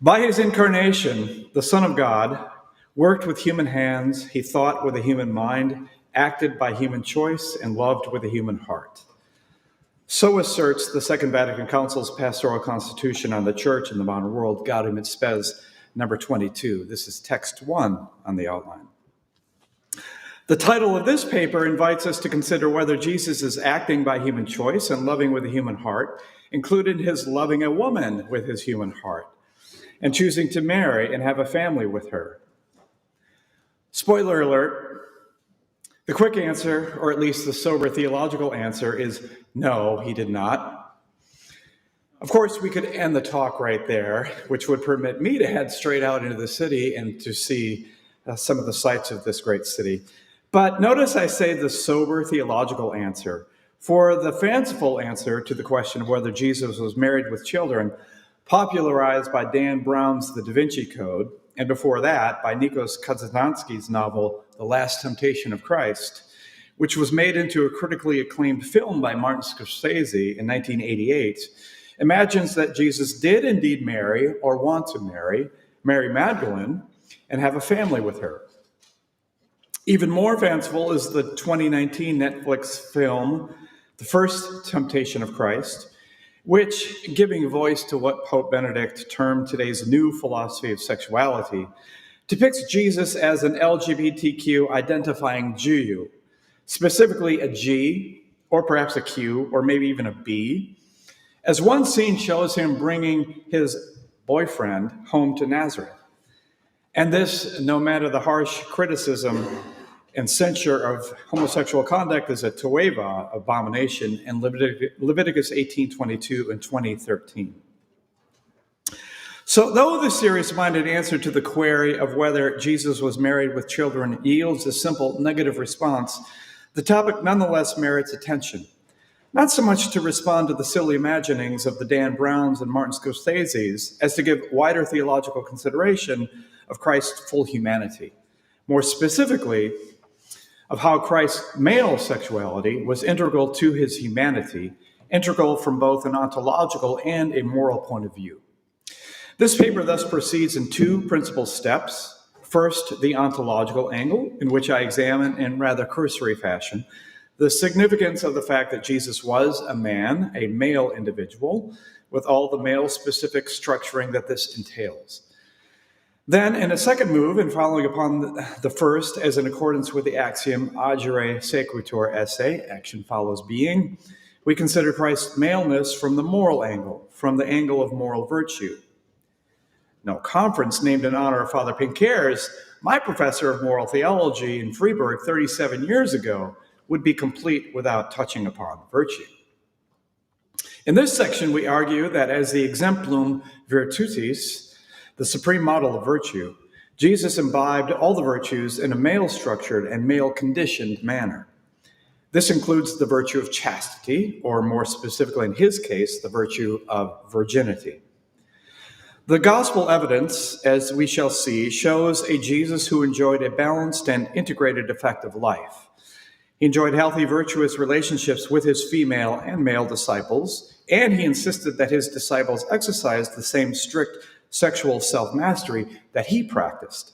By his incarnation, the Son of God worked with human hands, he thought with a human mind, acted by human choice, and loved with a human heart. So asserts the Second Vatican Council's Pastoral Constitution on the Church in the Modern World, Gaudium et Spes, number 22. This is text 1 on the outline. The title of this paper invites us to consider whether Jesus is acting by human choice and loving with a human heart, including his loving a woman with his human heart, and choosing to marry and have a family with her. Spoiler alert, the quick answer, or at least the sober theological answer, is no, he did not. Of course, we could end the talk right there, which would permit me to head straight out into the city and to see some of the sights of this great city. But notice I say the sober theological answer, for the fanciful answer to the question of whether Jesus was married with children, popularized by Dan Brown's The Da Vinci Code, and before that by Nikos Kazantzakis' novel, The Last Temptation of Christ, which was made into a critically acclaimed film by Martin Scorsese in 1988, imagines that Jesus did indeed marry or want to marry Mary Magdalene and have a family with her. Even more fanciful is the 2019 Netflix film, The First Temptation of Christ, which, giving voice to what Pope Benedict termed today's new philosophy of sexuality, depicts Jesus as an LGBTQ identifying Jew, specifically a G, or perhaps a Q, or maybe even a B, as one scene shows him bringing his boyfriend home to Nazareth. And this, no matter the harsh criticism and censure of homosexual conduct, is a toeva, abomination, in Leviticus 18:22 and 20:13. So though the serious-minded answer to the query of whether Jesus was married with children yields a simple negative response, the topic nonetheless merits attention. Not so much to respond to the silly imaginings of the Dan Browns and Martin Scorseses as to give wider theological consideration of Christ's full humanity. More specifically, of how Christ's male sexuality was integral to his humanity, integral from both an ontological and a moral point of view. This paper thus proceeds in two principal steps. First, the ontological angle, in which I examine in rather cursory fashion the significance of the fact that Jesus was a man, a male individual, with all the male-specific structuring that this entails. Then, in a second move, and following upon the first, as in accordance with the axiom agere sequitur esse, action follows being, we consider Christ's maleness from the moral angle, from the angle of moral virtue. No conference named in honor of Father Pincair's, my professor of moral theology in Freiburg 37 years ago, would be complete without touching upon virtue. In this section, we argue that as the exemplum virtutis, the supreme model of virtue, Jesus imbibed all the virtues in a male-structured and male-conditioned manner. This includes the virtue of chastity, or more specifically in his case, the virtue of virginity. The gospel evidence, as we shall see, shows a Jesus who enjoyed a balanced and integrated effective life. He enjoyed healthy, virtuous relationships with his female and male disciples, and he insisted that his disciples exercise the same strict sexual self-mastery that he practiced.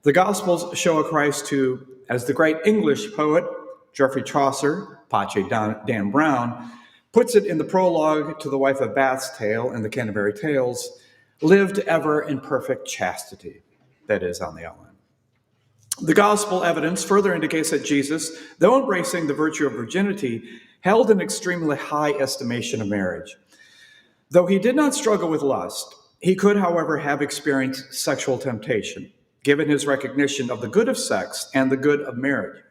The Gospels show a Christ who, as the great English poet Geoffrey Chaucer, Pace Dan Brown, puts it in the prologue to the Wife of Bath's tale in the Canterbury Tales, lived ever in perfect chastity. That is on the outline. The gospel evidence further indicates that Jesus, though embracing the virtue of virginity, held an extremely high estimation of marriage. Though he did not struggle with lust, he could, however, have experienced sexual temptation, given his recognition of the good of sex and the good of marriage.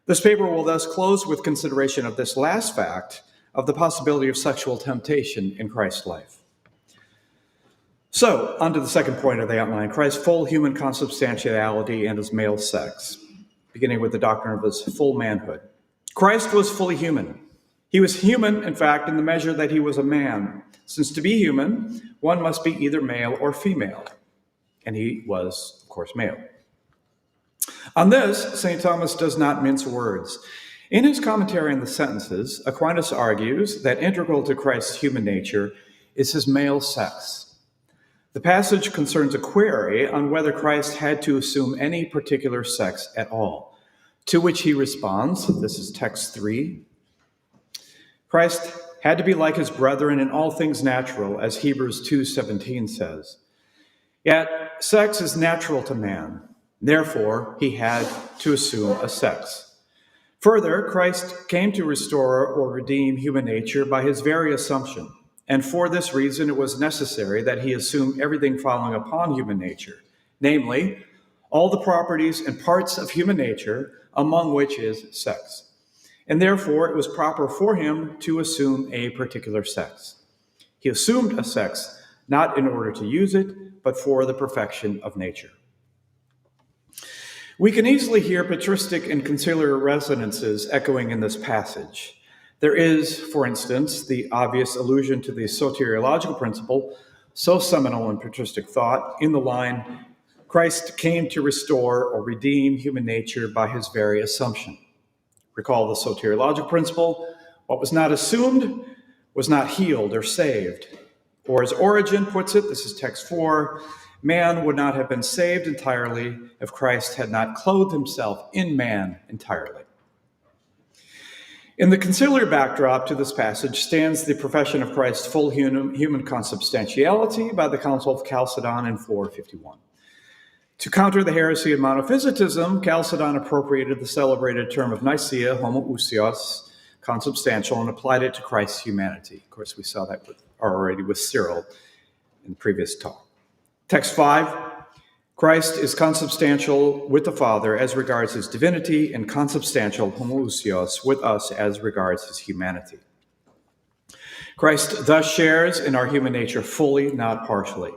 This paper will thus close with consideration of this last fact of the possibility of sexual temptation in Christ's life. So, on to the second point of the outline, Christ's full human consubstantiality and his male sex, beginning with the doctrine of his full manhood. Christ was fully human. He was human, in fact, in the measure that he was a man, since to be human, one must be either male or female, and he was, of course, male. On this, St. Thomas does not mince words. In his commentary on the sentences, Aquinas argues that integral to Christ's human nature is his male sex. The passage concerns a query on whether Christ had to assume any particular sex at all, to which he responds, this is text 3, Christ had to be like his brethren in all things natural, as Hebrews 2:17 says. Yet, sex is natural to man. Therefore, he had to assume a sex. Further, Christ came to restore or redeem human nature by his very assumption. And for this reason, it was necessary that he assume everything following upon human nature, namely, all the properties and parts of human nature, among which is sex. And therefore, it was proper for him to assume a particular sex. He assumed a sex, not in order to use it, but for the perfection of nature. We can easily hear patristic and conciliar resonances echoing in this passage. There is, for instance, the obvious allusion to the soteriological principle, so seminal in patristic thought, in the line, Christ came to restore or redeem human nature by his very assumption. Recall the soteriological principle, what was not assumed was not healed or saved. Or as Origen puts it, this is text 4, man would not have been saved entirely if Christ had not clothed himself in man entirely. In the conciliar backdrop to this passage stands the profession of Christ's full human consubstantiality by the Council of Chalcedon in 451. To counter the heresy of monophysitism, Chalcedon appropriated the celebrated term of Nicaea, homoousios, consubstantial, and applied it to Christ's humanity. Of course, we saw that already with Cyril in the previous talk. Text 5, Christ is consubstantial with the Father as regards his divinity, and consubstantial homoousios with us as regards his humanity. Christ thus shares in our human nature fully, not partially.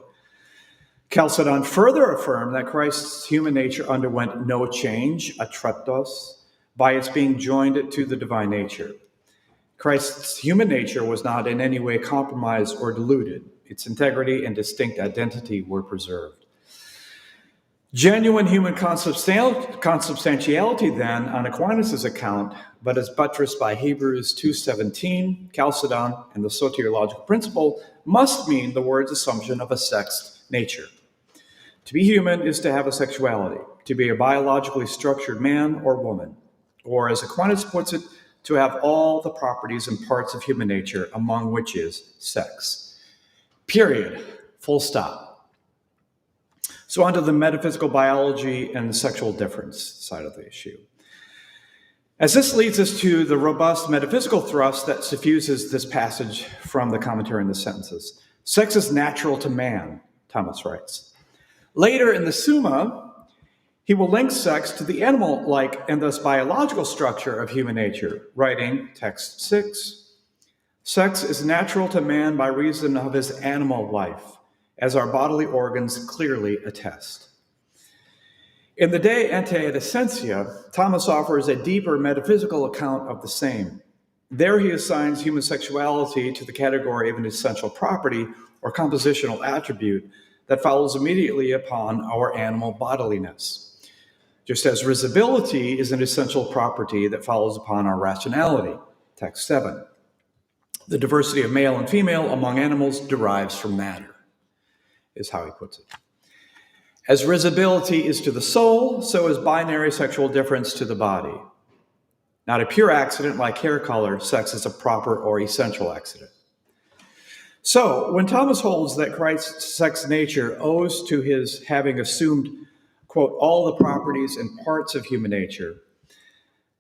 Chalcedon further affirmed that Christ's human nature underwent no change, atretos, by its being joined to the divine nature. Christ's human nature was not in any way compromised or diluted. Its integrity and distinct identity were preserved. Genuine human consubstantiality, then, on Aquinas' account, but as buttressed by Hebrews 2:17, Chalcedon, and the soteriological principle, must mean the word's assumption of a sexed nature. To be human is to have a sexuality, to be a biologically structured man or woman, or as Aquinas puts it, to have all the properties and parts of human nature, among which is sex. Period. Full stop. So on to the metaphysical biology and the sexual difference side of the issue. As this leads us to the robust metaphysical thrust that suffuses this passage from the commentary and the sentences. Sex is natural to man, Thomas writes. Later in the Summa, he will link sex to the animal-like and thus biological structure of human nature, writing, text 6, sex is natural to man by reason of his animal life, as our bodily organs clearly attest. In the De Ante et Essentia, Thomas offers a deeper metaphysical account of the same. There he assigns human sexuality to the category of an essential property or compositional attribute that follows immediately upon our animal bodiliness, just as risibility is an essential property that follows upon our rationality, text 7. The diversity of male and female among animals derives from matter, is how he puts it. As risibility is to the soul, so is binary sexual difference to the body. Not a pure accident like hair color, sex is a proper or essential accident. So, when Thomas holds that Christ's sex nature owes to his having assumed, quote, all the properties and parts of human nature,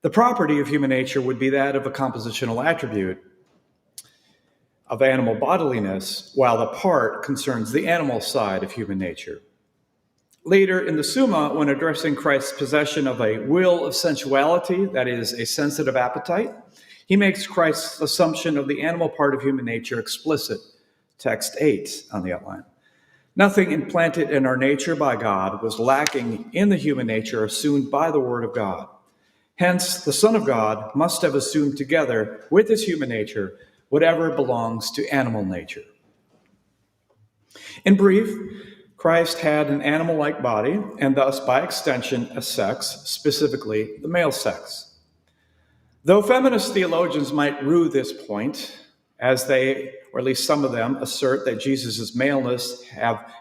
the property of human nature would be that of a compositional attribute of animal bodiliness, while the part concerns the animal side of human nature. Later in the Summa, when addressing Christ's possession of a will of sensuality, that is, a sensitive appetite, he makes Christ's assumption of the animal part of human nature explicit, text 8 on the outline. Nothing implanted in our nature by God was lacking in the human nature assumed by the Word of God. Hence, the Son of God must have assumed together with his human nature whatever belongs to animal nature. In brief, Christ had an animal-like body, and thus, by extension, a sex, specifically the male sex. Though feminist theologians might rue this point, as they, or at least some of them, assert that Jesus' maleness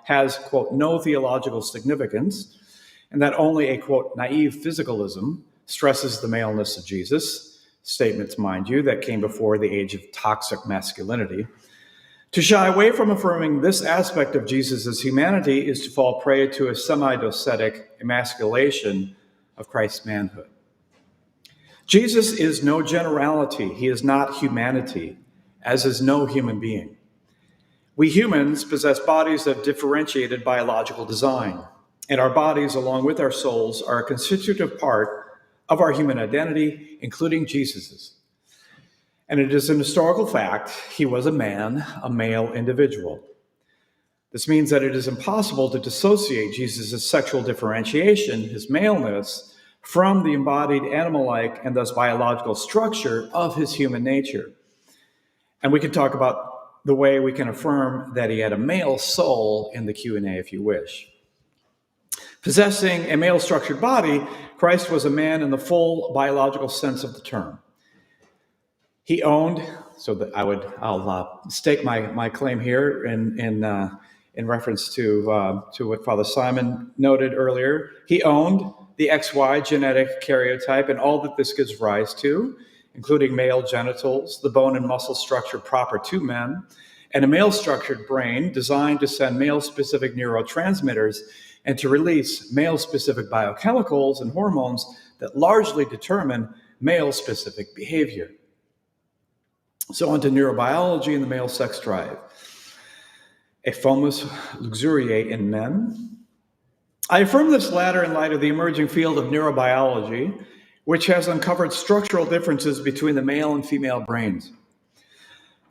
has, quote, no theological significance, and that only a, quote, naive physicalism stresses the maleness of Jesus, statements, mind you, that came before the age of toxic masculinity. To shy away from affirming this aspect of Jesus' humanity is to fall prey to a semi-docetic emasculation of Christ's manhood. Jesus is no generality. He is not humanity, as is no human being. We humans possess bodies of differentiated biological design, and our bodies, along with our souls, are a constitutive part of our human identity, including Jesus's. And it is an historical fact, he was a man, a male individual. This means that it is impossible to dissociate Jesus' sexual differentiation, his maleness, from the embodied animal-like and thus biological structure of his human nature. And we can talk about the way we can affirm that he had a male soul in the Q&A if you wish. Possessing a male-structured body, Christ was a man in the full biological sense of the term. He owned, so that I'll stake my claim here in reference to what Father Simon noted earlier. He owned the XY genetic karyotype and all that this gives rise to, including male genitals, the bone and muscle structure proper to men, and a male-structured brain designed to send male-specific neurotransmitters and to release male-specific biochemicals and hormones that largely determine male-specific behavior. So on to neurobiology and the male sex drive. A fomus luxuriae in men. I affirm this latter in light of the emerging field of neurobiology, which has uncovered structural differences between the male and female brains.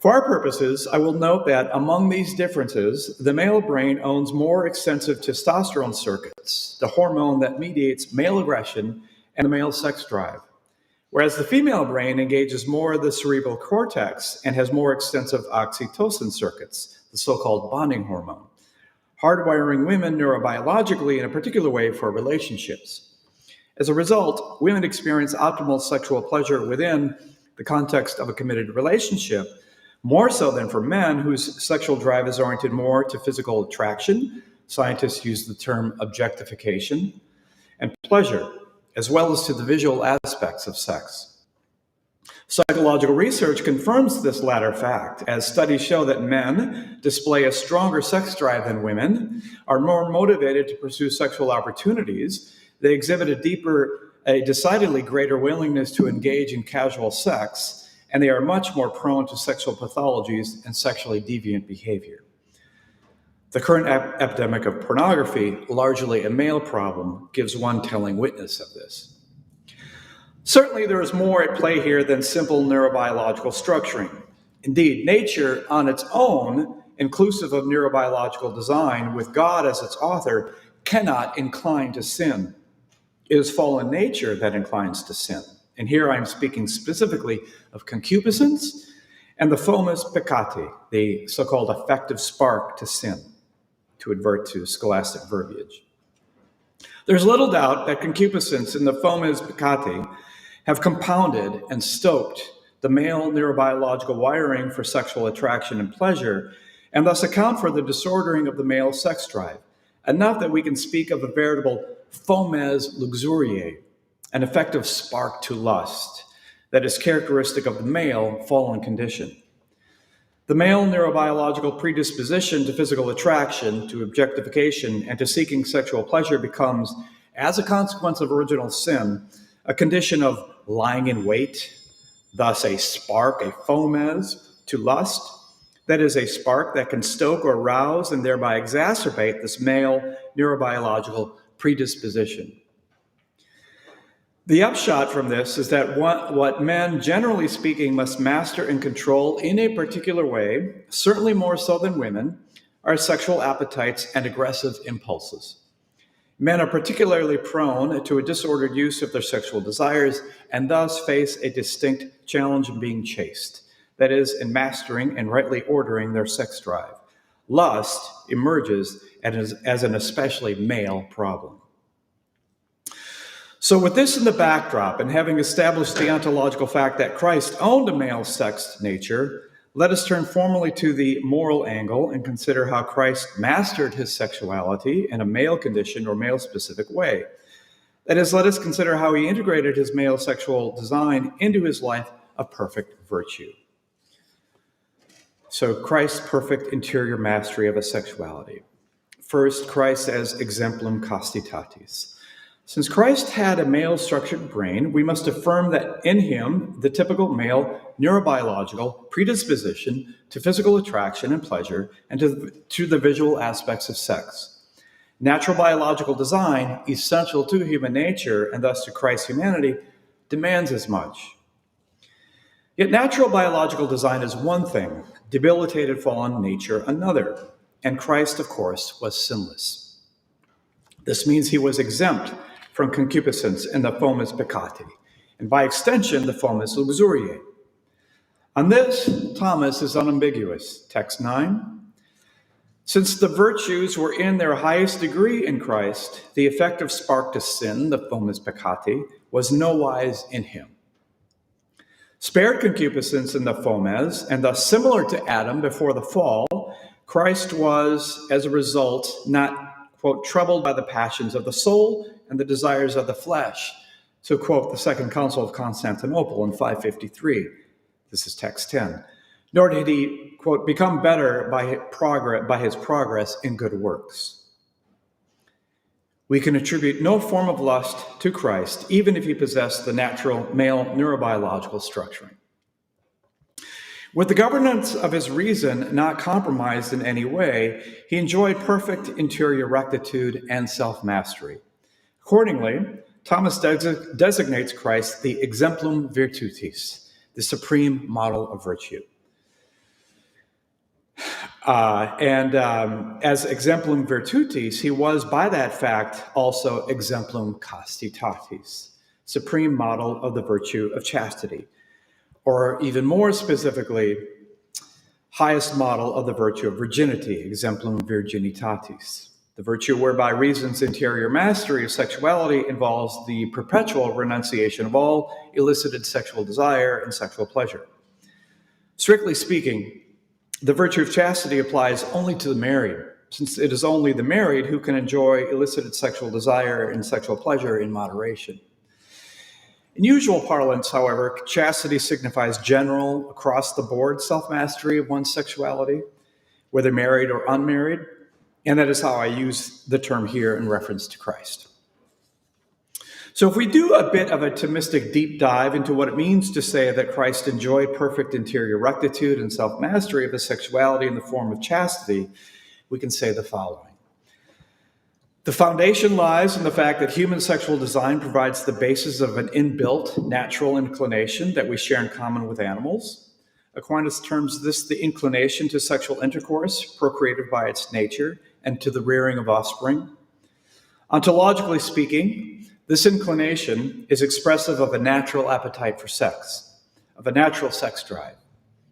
For our purposes, I will note that among these differences, the male brain owns more extensive testosterone circuits, the hormone that mediates male aggression and the male sex drive, whereas the female brain engages more of the cerebral cortex and has more extensive oxytocin circuits, the so-called bonding hormone, hardwiring women neurobiologically in a particular way for relationships. As a result, women experience optimal sexual pleasure within the context of a committed relationship, more so than for men whose sexual drive is oriented more to physical attraction. Scientists use the term objectification, and pleasure, as well as to the visual aspects of sex. Psychological research confirms this latter fact, as studies show that men display a stronger sex drive than women, are more motivated to pursue sexual opportunities, they exhibit a decidedly greater willingness to engage in casual sex, and they are much more prone to sexual pathologies and sexually deviant behavior. The current epidemic of pornography, largely a male problem, gives one telling witness of this. Certainly, there is more at play here than simple neurobiological structuring. Indeed, nature on its own, inclusive of neurobiological design, with God as its author, cannot incline to sin. It is fallen nature that inclines to sin. And here I'm speaking specifically of concupiscence and the fomus peccati, the so-called affective spark to sin, to advert to scholastic verbiage. There's little doubt that concupiscence and the fomus peccati have compounded and stoked the male neurobiological wiring for sexual attraction and pleasure, and thus account for the disordering of the male sex drive, enough that we can speak of a veritable fomes luxuriae, an effective spark to lust that is characteristic of the male fallen condition. The male neurobiological predisposition to physical attraction, to objectification, and to seeking sexual pleasure becomes, as a consequence of original sin, a condition of lying in wait, thus a spark, a fomes, to lust. That is a spark that can stoke or rouse and thereby exacerbate this male neurobiological predisposition. The upshot from this is that what men, generally speaking, must master and control in a particular way, certainly more so than women, are sexual appetites and aggressive impulses. Men are particularly prone to a disordered use of their sexual desires and thus face a distinct challenge in being chaste, that is, in mastering and rightly ordering their sex drive. Lust emerges as an especially male problem. So with this in the backdrop, and having established the ontological fact that Christ owned a male sex nature, let us turn formally to the moral angle and consider how Christ mastered his sexuality in a male conditioned or male specific way. That is, let us consider how he integrated his male sexual design into his life of perfect virtue. So, Christ's perfect interior mastery of his sexuality. First, Christ as exemplum castitatis. Since Christ had a male-structured brain, we must affirm that in him, the typical male neurobiological predisposition to physical attraction and pleasure and to the visual aspects of sex. Natural biological design, essential to human nature and thus to Christ's humanity, demands as much. Yet natural biological design is one thing, debilitated fallen nature another, and Christ, of course, was sinless. This means he was exempt from concupiscence in the fomes peccati, and by extension, the fomes luxuriae. On this, Thomas is unambiguous. Text 9. Since the virtues were in their highest degree in Christ, the effective spark to sin, the fomes peccati, was nowise in him. Spared concupiscence in the fomes, and thus similar to Adam before the fall, Christ was, as a result, not, quote, troubled by the passions of the soul and the desires of the flesh, to quote the Second Council of Constantinople in 553. This is text 10. Nor did he, quote, become better by his progress in good works. We can attribute no form of lust to Christ, even if he possessed the natural male neurobiological structuring. With the governance of his reason not compromised in any way, he enjoyed perfect interior rectitude and self-mastery. Accordingly, Thomas designates Christ the exemplum virtutis, the supreme model of virtue. As exemplum virtutis, he was by that fact also exemplum castitatis, supreme model of the virtue of chastity, or even more specifically, highest model of the virtue of virginity, exemplum virginitatis, the virtue whereby reason's interior mastery of sexuality involves the perpetual renunciation of all elicited sexual desire and sexual pleasure. Strictly speaking, the virtue of chastity applies only to the married, since it is only the married who can enjoy elicited sexual desire and sexual pleasure in moderation. In usual parlance, however, chastity signifies general, across-the-board self-mastery of one's sexuality, whether married or unmarried, and that is how I use the term here in reference to Christ. So if we do a bit of a Thomistic deep dive into what it means to say that Christ enjoyed perfect interior rectitude and self-mastery of his sexuality in the form of chastity, we can say the following. The foundation lies in the fact that human sexual design provides the basis of an inbuilt natural inclination that we share in common with animals. Aquinas terms this the inclination to sexual intercourse, procreated by its nature, and to the rearing of offspring. Ontologically speaking, this inclination is expressive of a natural appetite for sex, of a natural sex drive,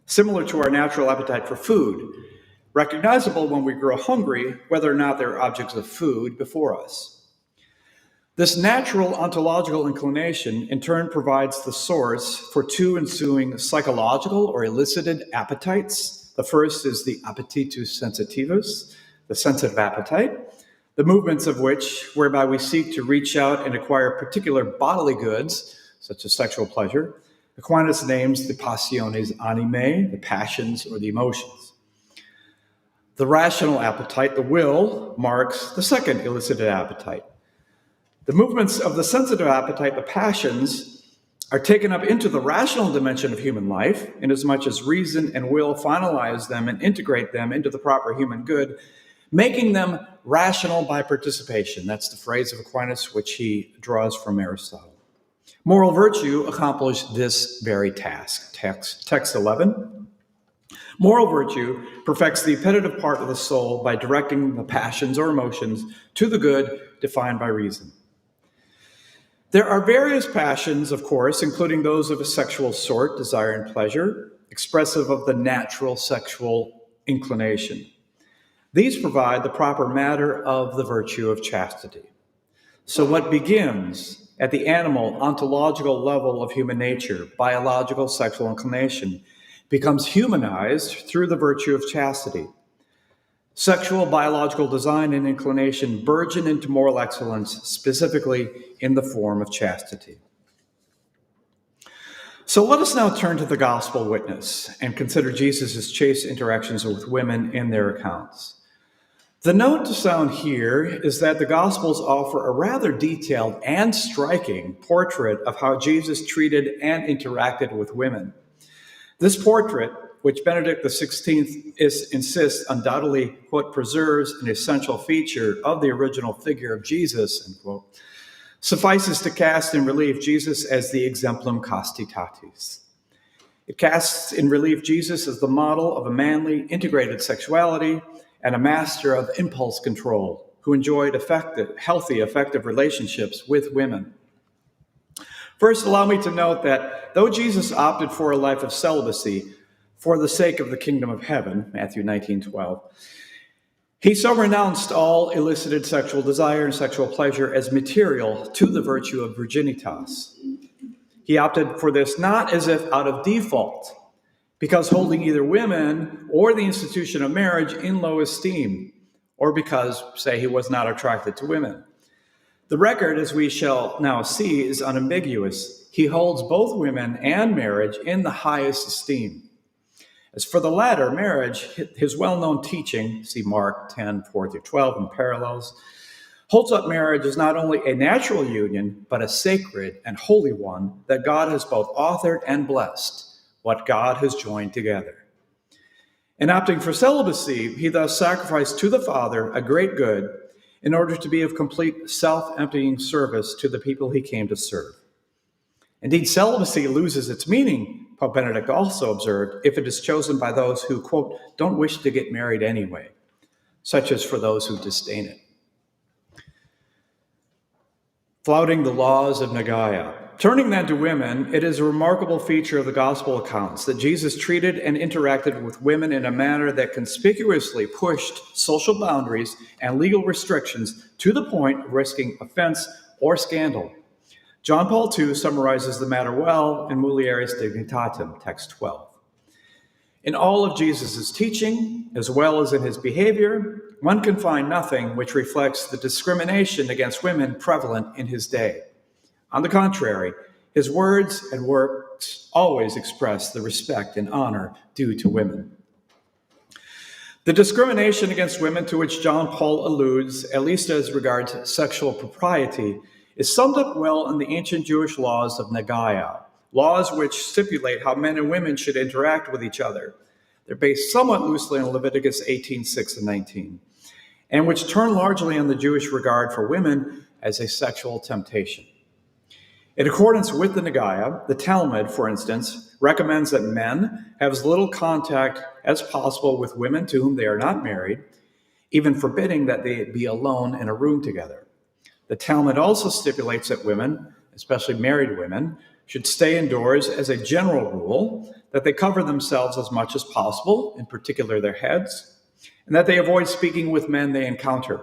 similar to our natural appetite for food, recognizable when we grow hungry, whether or not there are objects of food before us. This natural ontological inclination, in turn, provides the source for two ensuing psychological or elicited appetites. The first is the appetitus sensitivus, the sensitive appetite, the movements of which, whereby we seek to reach out and acquire particular bodily goods, such as sexual pleasure, Aquinas names the passiones animae, the passions or the emotions. The rational appetite, the will, marks the second elicited appetite. The movements of the sensitive appetite, the passions, are taken up into the rational dimension of human life, inasmuch as reason and will finalize them and integrate them into the proper human good, making them rational by participation. That's the phrase of Aquinas, which he draws from Aristotle. Moral virtue accomplished this very task. Text 11. Moral virtue perfects the appetitive part of the soul by directing the passions or emotions to the good defined by reason. There are various passions, of course, including those of a sexual sort, desire and pleasure, expressive of the natural sexual inclination. These provide the proper matter of the virtue of chastity. So what begins at the animal ontological level of human nature, biological sexual inclination, becomes humanized through the virtue of chastity. Sexual biological design and inclination burgeon into moral excellence, specifically in the form of chastity. So let us now turn to the gospel witness and consider Jesus' chaste interactions with women in their accounts. The note to sound here is that the Gospels offer a rather detailed and striking portrait of how Jesus treated and interacted with women. This portrait, which Benedict XVI insists undoubtedly, quote, preserves an essential feature of the original figure of Jesus, end quote, suffices to cast in relief Jesus as the exemplum chastitatis. It casts in relief Jesus as the model of a manly, integrated sexuality and a master of impulse control who enjoyed healthy, effective relationships with women. First, allow me to note that though Jesus opted for a life of celibacy for the sake of the kingdom of heaven, Matthew 19:12, he so renounced all elicited sexual desire and sexual pleasure as material to the virtue of virginitas. He opted for this not as if out of default, because holding either women or the institution of marriage in low esteem, or because, say, he was not attracted to women. The record, as we shall now see, is unambiguous. He holds both women and marriage in the highest esteem. As for the latter, marriage, his well-known teaching, see Mark 10:4-12 and parallels, holds up marriage as not only a natural union, but a sacred and holy one that God has both authored and blessed, what God has joined together. In opting for celibacy, he thus sacrificed to the Father a great good in order to be of complete self-emptying service to the people he came to serve. Indeed, celibacy loses its meaning, Pope Benedict also observed, if it is chosen by those who, quote, don't wish to get married anyway, such as for those who disdain it. Flouting the laws of Nagaya. Turning then to women, it is a remarkable feature of the gospel accounts that Jesus treated and interacted with women in a manner that conspicuously pushed social boundaries and legal restrictions to the point of risking offense or scandal. John Paul II summarizes the matter well in Mulieris Dignitatem, text 12. In all of Jesus' teaching, as well as in his behavior, one can find nothing which reflects the discrimination against women prevalent in his day. On the contrary, his words and works always express the respect and honor due to women. The discrimination against women to which John Paul alludes, at least as regards sexual propriety, is summed up well in the ancient Jewish laws of Nagaya, laws which stipulate how men and women should interact with each other. They're based somewhat loosely on Leviticus 18:6 and 19, and which turn largely on the Jewish regard for women as a sexual temptation. In accordance with the Nagaya, the Talmud, for instance, recommends that men have as little contact as possible with women to whom they are not married, even forbidding that they be alone in a room together. The Talmud also stipulates that women, especially married women, should stay indoors as a general rule, that they cover themselves as much as possible, in particular their heads, and that they avoid speaking with men they encounter.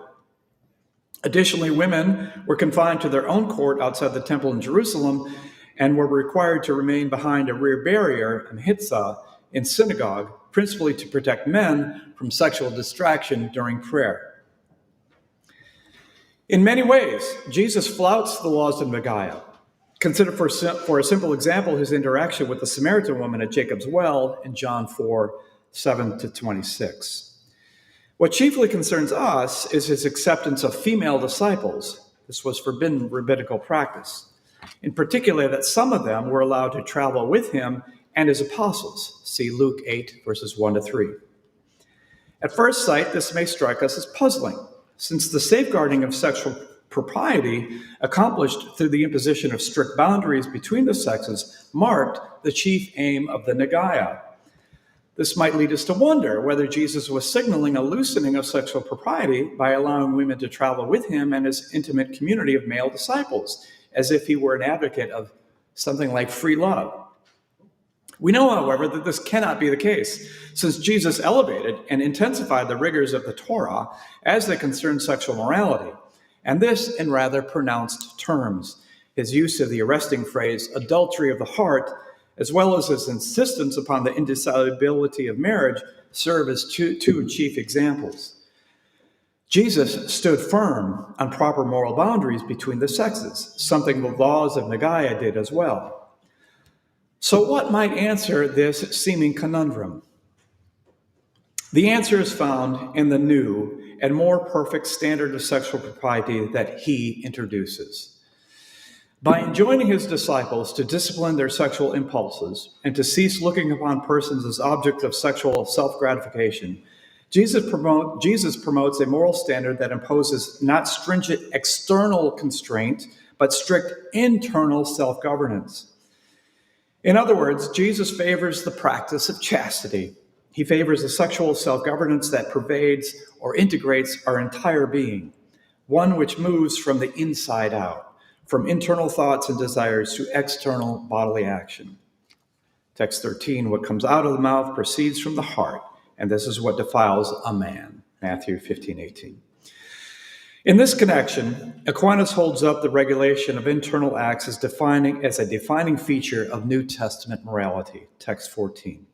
Additionally, women were confined to their own court outside the temple in Jerusalem and were required to remain behind a rear barrier, a mechitza, in synagogue, principally to protect men from sexual distraction during prayer. In many ways, Jesus flouts the laws of Nagaya. Consider for a simple example his interaction with the Samaritan woman at Jacob's well in John 4:7-26. What chiefly concerns us is his acceptance of female disciples. This was forbidden rabbinical practice. In particular, that some of them were allowed to travel with him and his apostles. See Luke 8:1-3. At first sight, this may strike us as puzzling, since the safeguarding of sexual propriety accomplished through the imposition of strict boundaries between the sexes marked the chief aim of the Nagaya. This might lead us to wonder whether Jesus was signaling a loosening of sexual propriety by allowing women to travel with him and his intimate community of male disciples, as if he were an advocate of something like free love. We know, however, that this cannot be the case, since Jesus elevated and intensified the rigors of the Torah as they concern sexual morality, and this in rather pronounced terms. His use of the arresting phrase, adultery of the heart, as well as his insistence upon the indissolubility of marriage, serve as two chief examples. Jesus stood firm on proper moral boundaries between the sexes, something the laws of Nagai did as well. So what might answer this seeming conundrum? The answer is found in the new and more perfect standard of sexual propriety that he introduces. By enjoining his disciples to discipline their sexual impulses and to cease looking upon persons as objects of sexual self-gratification, Jesus promotes a moral standard that imposes not stringent external constraint, but strict internal self-governance. In other words, Jesus favors the practice of chastity. He favors a sexual self-governance that pervades or integrates our entire being, one which moves from the inside out, from internal thoughts and desires to external bodily action. Text 13, what comes out of the mouth proceeds from the heart, and this is what defiles a man. Matthew 15:18. In this connection, Aquinas holds up the regulation of internal acts as a defining feature of New Testament morality. Text 14.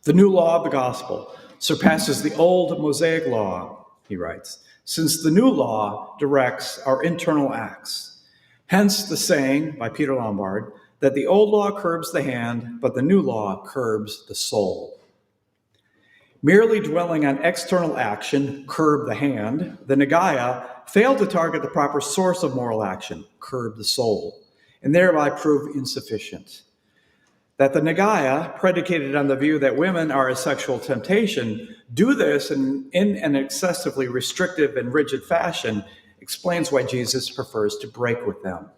The new law of the gospel surpasses the old Mosaic law, he writes, since the new law directs our internal acts. Hence the saying by Peter Lombard that the old law curbs the hand, but the new law curbs the soul. Merely dwelling on external action, curb the hand, the Nagaya failed to target the proper source of moral action, curb the soul, and thereby prove insufficient. That the Nagaya, predicated on the view that women are a sexual temptation, do this in an excessively restrictive and rigid fashion explains why Jesus prefers to break with them.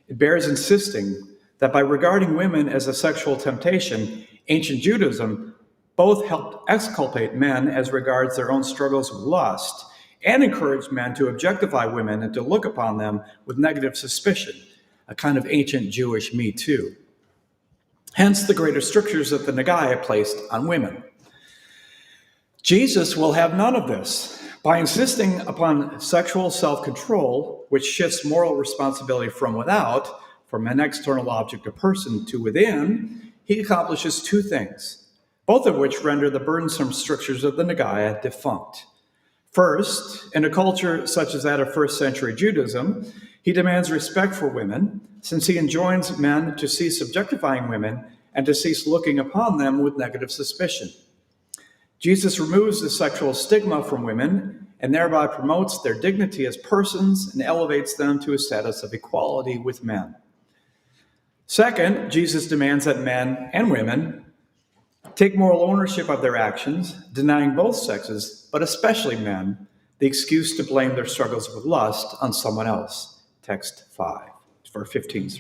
It bears insisting that by regarding women as a sexual temptation, ancient Judaism both helped exculpate men as regards their own struggles with lust and encouraged men to objectify women and to look upon them with negative suspicion, a kind of ancient Jewish Me Too. Hence the greater strictures that the Nagaya placed on women. Jesus will have none of this. By insisting upon sexual self-control, which shifts moral responsibility from without, from an external object or person, to within, he accomplishes two things, both of which render the burdensome strictures of the Nagaya defunct. First, in a culture such as that of first century Judaism, he demands respect for women, since he enjoins men to cease objectifying women and to cease looking upon them with negative suspicion. Jesus removes the sexual stigma from women and thereby promotes their dignity as persons and elevates them to a status of equality with men. Second, Jesus demands that men and women take moral ownership of their actions, denying both sexes, but especially men, the excuse to blame their struggles with lust on someone else. Text 15.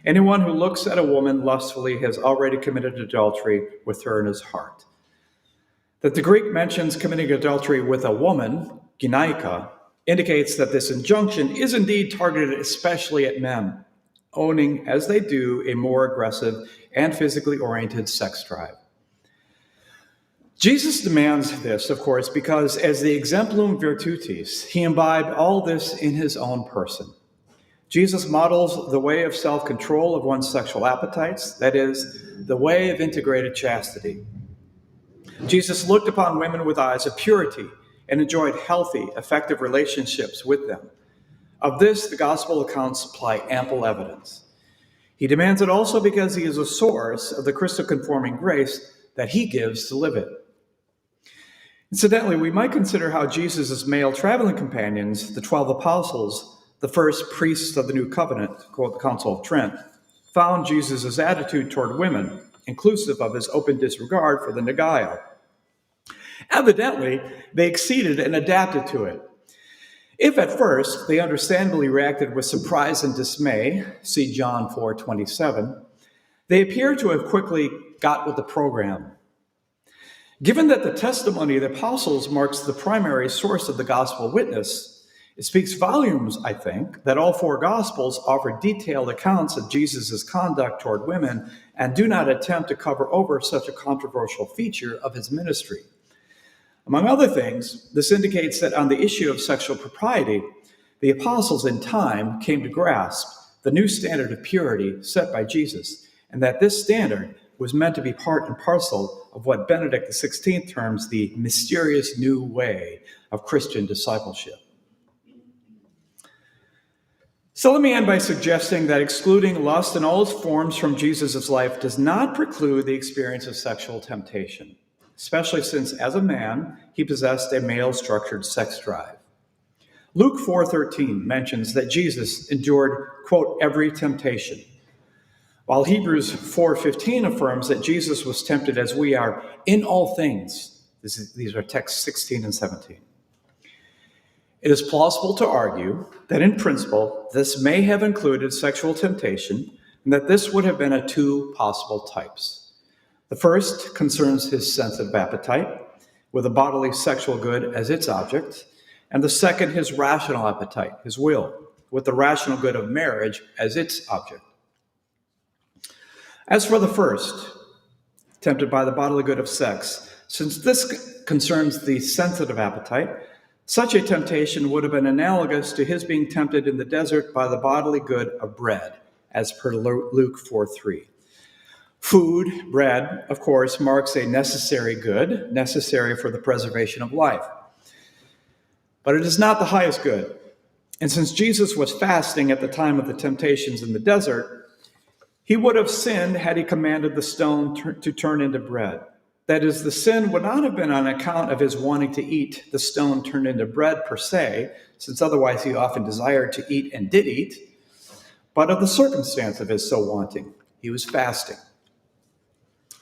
Anyone who looks at a woman lustfully has already committed adultery with her in his heart. That the Greek mentions committing adultery with a woman, ginaika, indicates that this injunction is indeed targeted especially at men, owning, as they do, a more aggressive and physically oriented sex drive. Jesus demands this, of course, because as the exemplum virtutis, he imbibed all this in his own person. Jesus models the way of self-control of one's sexual appetites, that is, the way of integrated chastity. Jesus looked upon women with eyes of purity and enjoyed healthy, effective relationships with them. Of this, the gospel accounts supply ample evidence. He demands it also because he is a source of the Christo-conforming grace that he gives to live it. Incidentally, we might consider how Jesus' male traveling companions, the 12 apostles, the first priests of the new covenant, called the Council of Trent, found Jesus' attitude toward women, inclusive of his open disregard for the Nagaya. Evidently, they acceded and adapted to it. If at first they understandably reacted with surprise and dismay, see John 4:27, they appear to have quickly got with the program. Given that the testimony of the apostles marks the primary source of the gospel witness, it speaks volumes, I think, that all four gospels offer detailed accounts of Jesus' conduct toward women and do not attempt to cover over such a controversial feature of his ministry. Among other things, this indicates that on the issue of sexual propriety, the apostles in time came to grasp the new standard of purity set by Jesus, and that this standard was meant to be part and parcel of what Benedict XVI terms the mysterious new way of Christian discipleship. So let me end by suggesting that excluding lust in all its forms from Jesus' life does not preclude the experience of sexual temptation, especially since as a man, he possessed a male-structured sex drive. Luke 4:13 mentions that Jesus endured, quote, every temptation, while Hebrews 4:15 affirms that Jesus was tempted as we are in all things. These are texts 16 and 17. It is plausible to argue that in principle, this may have included sexual temptation, and that this would have been of two possible types. The first concerns his sensitive appetite, with a bodily sexual good as its object, and the second his rational appetite, his will, with the rational good of marriage as its object. As for the first, tempted by the bodily good of sex, since this concerns the sensitive appetite, such a temptation would have been analogous to his being tempted in the desert by the bodily good of bread, as per Luke 4:3. Food, bread, of course, marks a necessary good, necessary for the preservation of life. But it is not the highest good. And since Jesus was fasting at the time of the temptations in the desert, he would have sinned had he commanded the stone to turn into bread. That is, the sin would not have been on account of his wanting to eat the stone turned into bread per se, since otherwise he often desired to eat and did eat, but of the circumstance of his so wanting. He was fasting.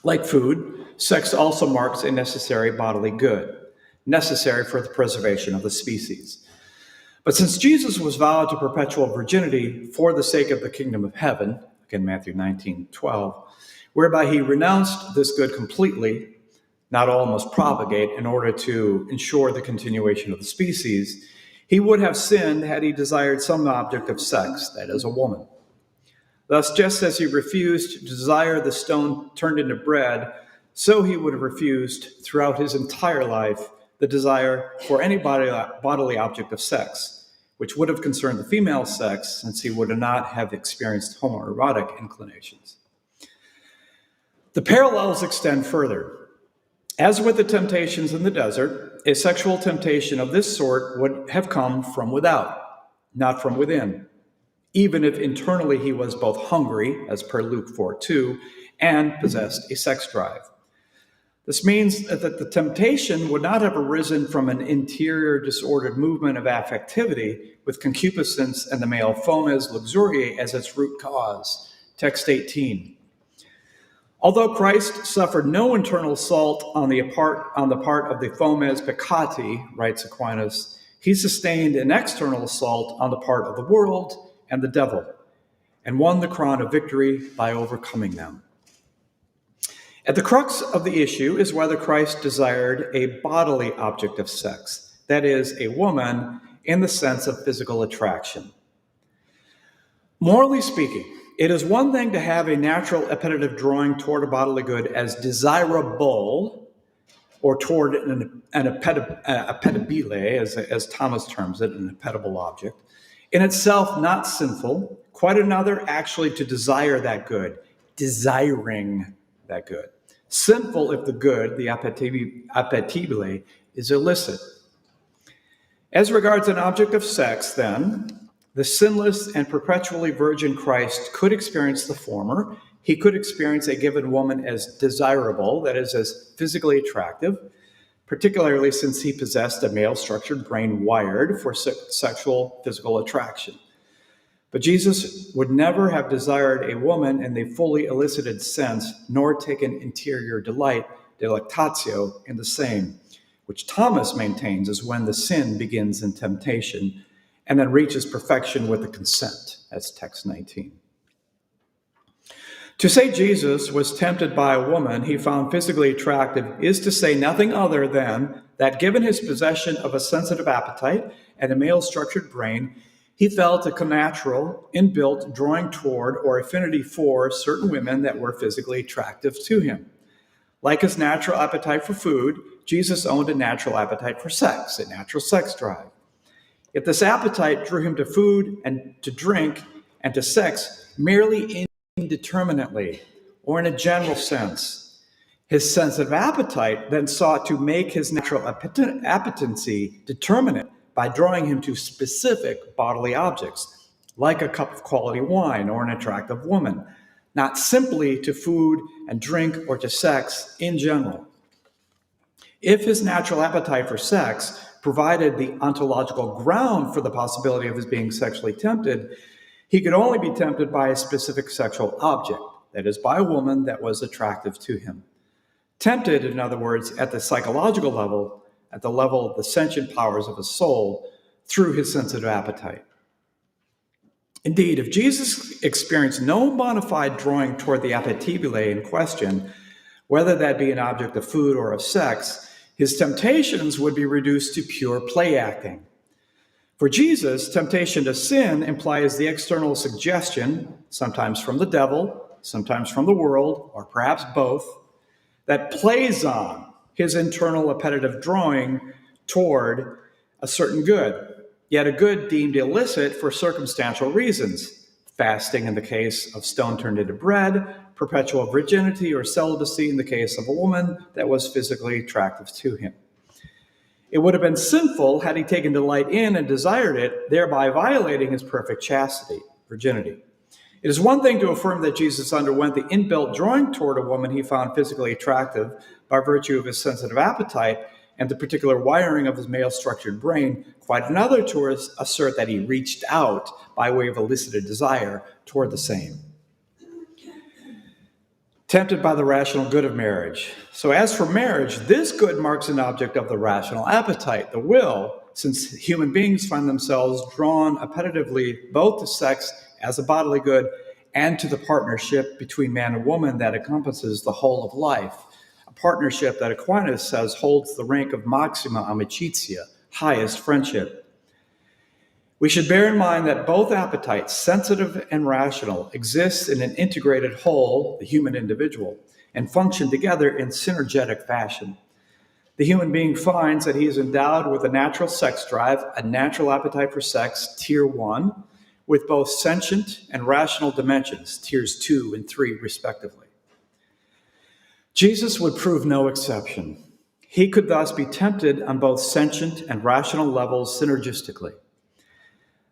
Like food, sex also marks a necessary bodily good, necessary for the preservation of the species. But since Jesus was vowed to perpetual virginity for the sake of the kingdom of heaven, again Matthew 19:12, whereby he renounced this good completely, not all must propagate in order to ensure the continuation of the species, he would have sinned had he desired some object of sex, that is, a woman. Thus, just as he refused to desire the stone turned into bread, so he would have refused throughout his entire life the desire for any bodily object of sex, which would have concerned the female sex, since he would not have experienced homoerotic inclinations. The parallels extend further. As with the temptations in the desert, a sexual temptation of this sort would have come from without, not from within, even if internally he was both hungry, as per Luke 4:2, and possessed a sex drive. This means that the temptation would not have arisen from an interior disordered movement of affectivity with concupiscence and the male fomes luxuriae as its root cause. Text 18. Although Christ suffered no internal assault on the part of the fomes peccati, writes Aquinas, he sustained an external assault on the part of the world and the devil, and won the crown of victory by overcoming them. At the crux of the issue is whether Christ desired a bodily object of sex, that is, a woman in the sense of physical attraction. Morally speaking, it is one thing to have a natural appetitive drawing toward a bodily good as desirable, or toward an appetibile, as Thomas terms it, an appetible object, in itself not sinful, quite another actually to desire that good, desiring that good. Sinful if the good, the appetibile, is illicit. As regards an object of sex, then, the sinless and perpetually virgin Christ could experience the former. He could experience a given woman as desirable, that is, as physically attractive, particularly since he possessed a male-structured brain wired for sexual physical attraction. But Jesus would never have desired a woman in the fully elicited sense, nor taken interior delight, delectatio, in the same, which Thomas maintains is when the sin begins in temptation and then reaches perfection with the consent. That's text 19. To say Jesus was tempted by a woman he found physically attractive is to say nothing other than that given his possession of a sensitive appetite and a male-structured brain, he felt a connatural, inbuilt drawing toward or affinity for certain women that were physically attractive to him. Like his natural appetite for food, Jesus owned a natural appetite for sex, a natural sex drive. If this appetite drew him to food and to drink, and to sex merely indeterminately or in a general sense. His sensitive appetite then sought to make his natural appetency determinate by drawing him to specific bodily objects, like a cup of quality wine or an attractive woman, not simply to food and drink or to sex in general. If his natural appetite for sex provided the ontological ground for the possibility of his being sexually tempted, he could only be tempted by a specific sexual object, that is, by a woman that was attractive to him. Tempted, in other words, at the psychological level, at the level of the sentient powers of his soul, through his sensitive appetite. Indeed, if Jesus experienced no bona fide drawing toward the appetibile in question, whether that be an object of food or of sex, his temptations would be reduced to pure play acting. For Jesus, temptation to sin implies the external suggestion, sometimes from the devil, sometimes from the world, or perhaps both, that plays on his internal appetitive drawing toward a certain good, yet a good deemed illicit for circumstantial reasons. Fasting in the case of stone turned into bread, perpetual virginity or celibacy in the case of a woman that was physically attractive to him. It would have been sinful had he taken delight in and desired it, thereby violating his perfect chastity, virginity. It is one thing to affirm that Jesus underwent the inbuilt drawing toward a woman he found physically attractive by virtue of his sensitive appetite and the particular wiring of his male-structured brain, quite another to assert that he reached out by way of elicited desire toward the same. Tempted by the rational good of marriage. So as for marriage, this good marks an object of the rational appetite, the will, since human beings find themselves drawn appetitively both to sex as a bodily good and to the partnership between man and woman that encompasses the whole of life, a partnership that Aquinas says holds the rank of maxima amicitia, highest friendship. We should bear in mind that both appetites, sensitive and rational, exist in an integrated whole, the human individual, and function together in synergetic fashion. The human being finds that he is endowed with a natural sex drive, a natural appetite for sex, tier 1, with both sentient and rational dimensions, tiers 2 and 3, respectively. Jesus would prove no exception. He could thus be tempted on both sentient and rational levels synergistically.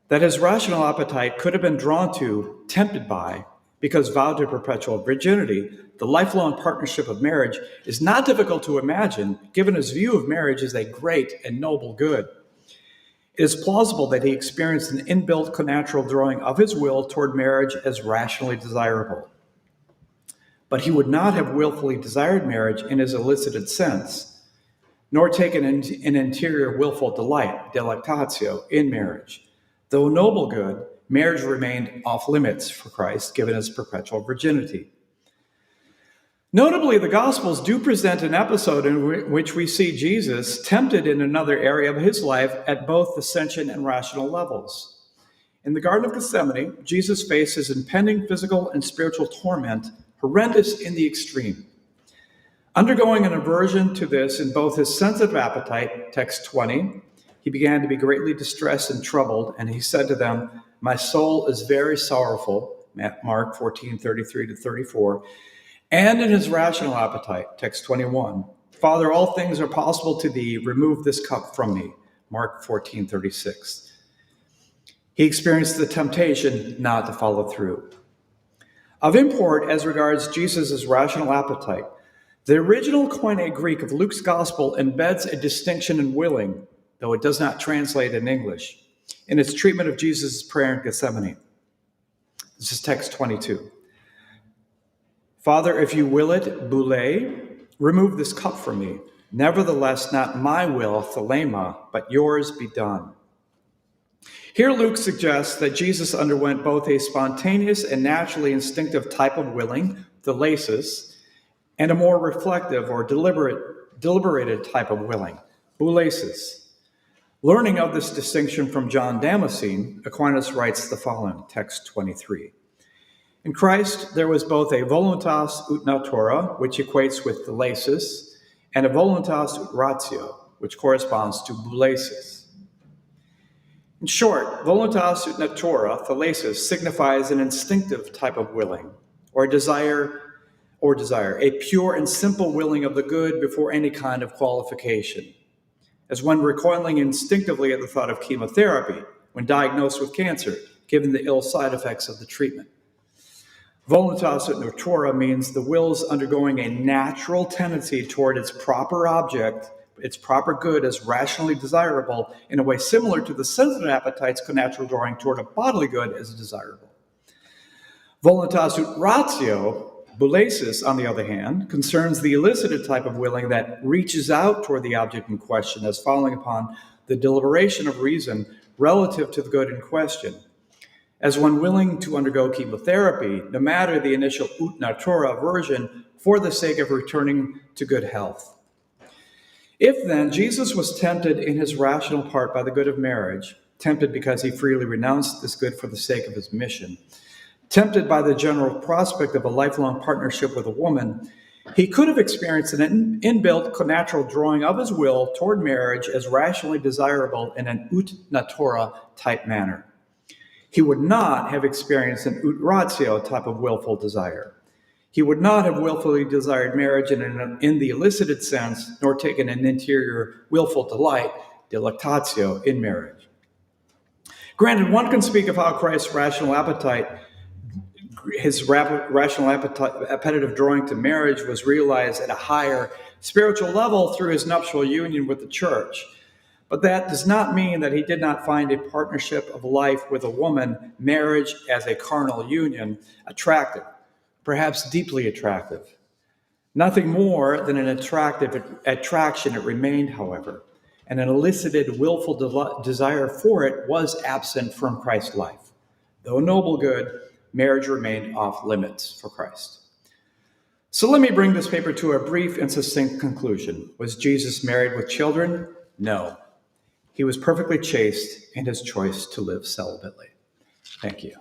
That his rational appetite could have been drawn to, tempted by, because vowed to perpetual virginity, the lifelong partnership of marriage, is not difficult to imagine, given his view of marriage as a great and noble good. It is plausible that he experienced an inbuilt connatural drawing of his will toward marriage as rationally desirable. But he would not have willfully desired marriage in his elicited sense, nor taken an interior willful delight, delectatio, in marriage. Though noble good, marriage remained off limits for Christ, given his perpetual virginity. Notably, the Gospels do present an episode in which we see Jesus tempted in another area of his life at both the sentient and rational levels. In the Garden of Gethsemane, Jesus faces impending physical and spiritual torment, horrendous in the extreme. Undergoing an aversion to this in both his sensitive appetite, text 20, he began to be greatly distressed and troubled, and he said to them, "My soul is very sorrowful," Mark 14:33-34, and in his rational appetite, text 21, "Father, all things are possible to thee, remove this cup from me," Mark 14:36. He experienced the temptation not to follow through. Of import as regards Jesus' rational appetite, the original Koine Greek of Luke's Gospel embeds a distinction in willing, though it does not translate in English, in its treatment of Jesus' prayer in Gethsemane. This is text 22. "Father, if you will it, boule, remove this cup from me. Nevertheless, not my will, thelema, but yours be done." Here Luke suggests that Jesus underwent both a spontaneous and naturally instinctive type of willing, thelesis, and a more reflective or deliberated type of willing, boulesis. Learning of this distinction from John Damascene, Aquinas writes the following, text 23. In Christ, there was both a voluntas ut natura, which equates with thelesis, and a voluntas ut ratio, which corresponds to boulesis. In short, voluntas ut natura, thalasis, signifies an instinctive type of willing, or desire, a pure and simple willing of the good before any kind of qualification, as one recoiling instinctively at the thought of chemotherapy when diagnosed with cancer, given the ill side effects of the treatment. Voluntas ut natura means the will's undergoing a natural tendency toward its proper object, its proper good as rationally desirable, in a way similar to the sensitive appetite's connatural drawing toward a bodily good as desirable. Voluntas ut ratio, boulesis, on the other hand, concerns the elicited type of willing that reaches out toward the object in question as following upon the deliberation of reason relative to the good in question, as one willing to undergo chemotherapy, no matter the initial ut natura aversion, for the sake of returning to good health. If then Jesus was tempted in his rational part by the good of marriage, tempted because he freely renounced this good for the sake of his mission, tempted by the general prospect of a lifelong partnership with a woman, he could have experienced an inbuilt connatural drawing of his will toward marriage as rationally desirable in an ut natura type manner. He would not have experienced an ut ratio type of willful desire. He would not have willfully desired marriage in the elicited sense, nor taken an interior willful delight, delectatio, in marriage. Granted, one can speak of how Christ's rational appetite, appetitive drawing to marriage was realized at a higher spiritual level through his nuptial union with the church. But that does not mean that he did not find a partnership of life with a woman, marriage as a carnal union, attractive, perhaps deeply attractive. Nothing more than an attraction it remained, however, and an elicited willful desire for it was absent from Christ's life. Though noble good, marriage remained off limits for Christ. So let me bring this paper to a brief and succinct conclusion. Was Jesus married with children? No. He was perfectly chaste in his choice to live celibately. Thank you.